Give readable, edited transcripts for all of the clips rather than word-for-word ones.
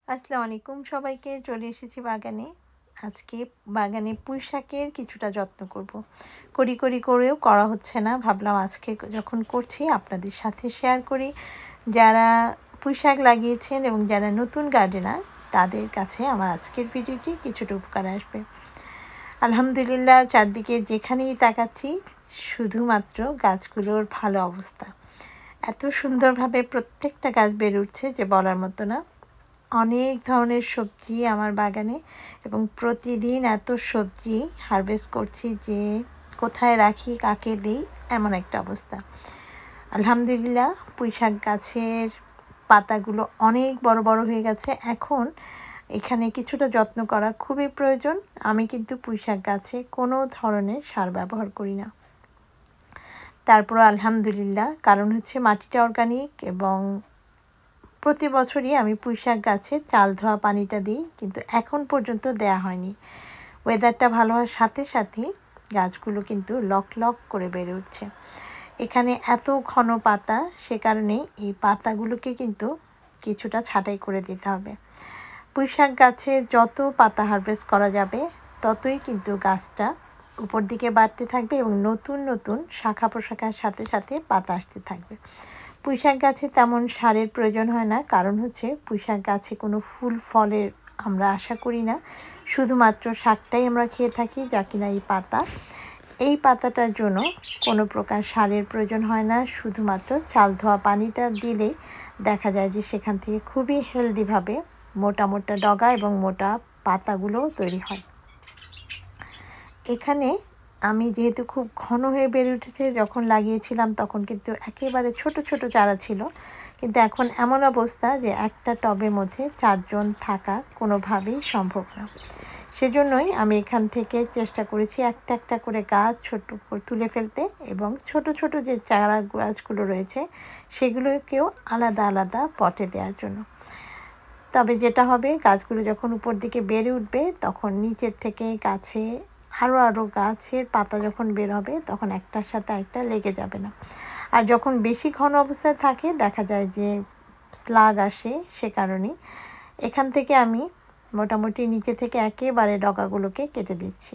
আসসালামু আলাইকুম সবাইকে। চলে এসেছি বাগানে। আজকে বাগানে পুঁই শাকের কিছুটা যত্ন করব। করেও করা হচ্ছে না, ভাবলাম আজকে যখন করছি আপনাদের সাথে শেয়ার করি। যারা পুঁই শাক লাগিয়েছেন এবং যারা নতুন গার্ডেনার তাদের কাছে আমার আজকের ভিডিওটি কিছুটা উপকার আসবে। আলহামদুলিল্লাহ, চারদিকে যেখানেই তাকাচ্ছি শুধুমাত্র গাছগুলোর ভালো অবস্থা। এত সুন্দরভাবে প্রত্যেকটা গাছ বেড়ে উঠছে যে বলার মতো না। অনেক ধরনের সবজি আমার বাগানে এবং প্রতিদিন এত সবজি হারভেস্ট করছি যে কোথায় রাখি কাকে দিই এমন একটা অবস্থা। আলহামদুলিল্লাহ, পুঁই শাক গাছের পাতাগুলো অনেক বড় বড় হয়ে গেছে। এখন এখানে কিছুটা যত্ন করা খুবই প্রয়োজন। আমি কিন্তু পুঁই শাক গাছে কোনো ধরনের সার ব্যবহার করি না। তারপর আলহামদুলিল্লাহ, কারণ হচ্ছে মাটিটা অর্গানিক এবং প্রতি বছরই আমি পুঁই শাক গাছে চাল ধোয়া পানিটা দিই, কিন্তু এখন পর্যন্ত দেয়া হয়নি। ওয়েদারটা ভালো হওয়ার সাথে সাথেই গাছগুলো কিন্তু লক করে বেড়ে উঠছে। এখানে এত ঘন পাতা, সে কারণে এই পাতাগুলোকে কিন্তু কিছুটা ছাঁটাই করে দিতে হবে। পুঁই শাক গাছে যত পাতা হারভেস্ট করা যাবে ততই কিন্তু গাছটা উপর দিকে বাড়তে থাকবে এবং নতুন নতুন শাখা প্রশাখার সাথে সাথে পাতা আসতে থাকবে। পুঁই শাক গাছে তেমন সারের প্রয়োজন হয় না, কারণ হচ্ছে পুঁই শাক গাছে কোনো ফুল ফলের আমরা আশা করি না, শুধুমাত্র শাকটাই আমরা খেয়ে থাকি, যা কিনা এই পাতাটার জন্য কোনো প্রকার সারের প্রয়োজন হয় না। শুধুমাত্র চাল ধোয়া পানিটা দিলেই দেখা যায় যে সেখান থেকে খুবই হেলদিভাবে মোটা মোটা ডগা এবং মোটা পাতাগুলো তৈরি হয়। এখানে আমি যেহেতু খুব ঘন হয়ে বেড়ে উঠেছে, যখন লাগিয়েছিলাম তখন কিন্তু একেবারে ছোট ছোট চারা ছিল, কিন্তু এখন এমন অবস্থা যে একটা টবের মধ্যে 4 জন থাকা কোনোভাবেই সম্ভব না। সেজন্যই আমি এখান থেকে চেষ্টা করেছি একটা একটা করে গাছ ছোট তুলে ফেলতে এবং ছোট ছোট যে চারা গাছগুলো রয়েছে সেগুলোকেও আলাদা আলাদা পটে দেওয়ার জন্য। তবে যেটা হবে, গাছগুলো যখন উপর দিকে বেড়ে উঠবে তখন নিচের থেকে গাছে আরও গাছের পাতা যখন বের হবে তখন একটার সাথে একটা লেগে যাবে না। আর যখন বেশি ঘন অবস্থায় থাকে দেখা যায় যে স্লাগ আসে, সে কারণেই এখান থেকে আমি মোটামুটি নিচে থেকে একেবারে ডগাগুলোকে কেটে দিচ্ছি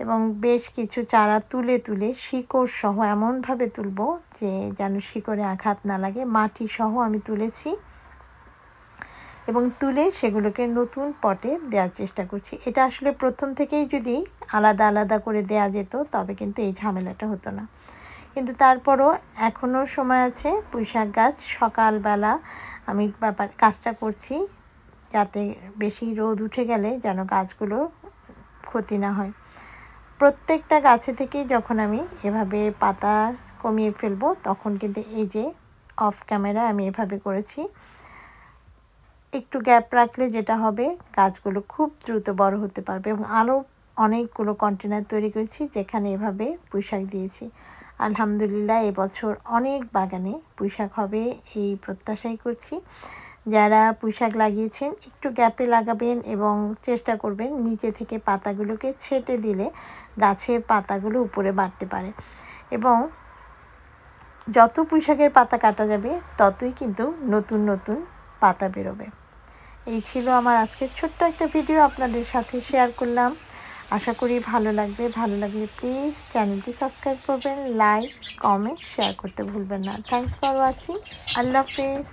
এবং বেশ কিছু চারা তুলে তুলে শিকড় সহ এমনভাবে তুলব যে যেন শিকড়ে আঘাত না লাগে। মাটি সহ আমি তুলেছি এবং তুলে সেগুলোকে নতুন পটে দেওয়ার চেষ্টা করছি। এটা আসলে প্রথম থেকেই যদি আলাদা আলাদা করে দেওয়া যেত তবে কিন্তু এই ঝামেলাটা হতো না, কিন্তু তারপরও এখনও সময় আছে। পুঁই শাক গাছ সকালবেলা আমি কাজটা করছি যাতে বেশি রোদ উঠে গেলে যেন গাছগুলো ক্ষতি না হয়। প্রত্যেকটা গাছে থেকেই যখন আমি এভাবে পাতা কমিয়ে ফেলবো তখন কিন্তু এই যে অফ ক্যামেরা আমি এভাবে করেছি। একটু গ্যাপ রাখলে যেটা হবে, গাছগুলো খুব দ্রুত বড় হতে পারবে এবং আরও অনেকগুলো কন্টেনার তৈরি করেছি যেখানে এভাবে পুঁই শাক দিয়েছি। আলহামদুলিল্লাহ, এবছর অনেক বাগানে পুঁই শাক হবে এই প্রত্যাশাই করছি। যারা পুঁই শাক লাগিয়েছেন একটু গ্যাপে লাগাবেন এবং চেষ্টা করবেন নিচে থেকে পাতাগুলোকে ছেটে দিলে গাছের পাতাগুলো উপরে বাড়তে পারে এবং যত পুঁই শাকের পাতা কাটা যাবে ততই কিন্তু নতুন নতুন পাতা বেরোবে। এই ছিল আমার আজকের ছোট্ট একটা ভিডিও, আপনাদের সাথে শেয়ার করলাম। আশা করি ভালো লাগবে। ভালো লাগলে প্লিজ চ্যানেলটি সাবস্ক্রাইব করবেন, লাইক কমেন্ট শেয়ার করতে ভুলবেন না। Thanks for watching. আল্লাহ হাফেজ।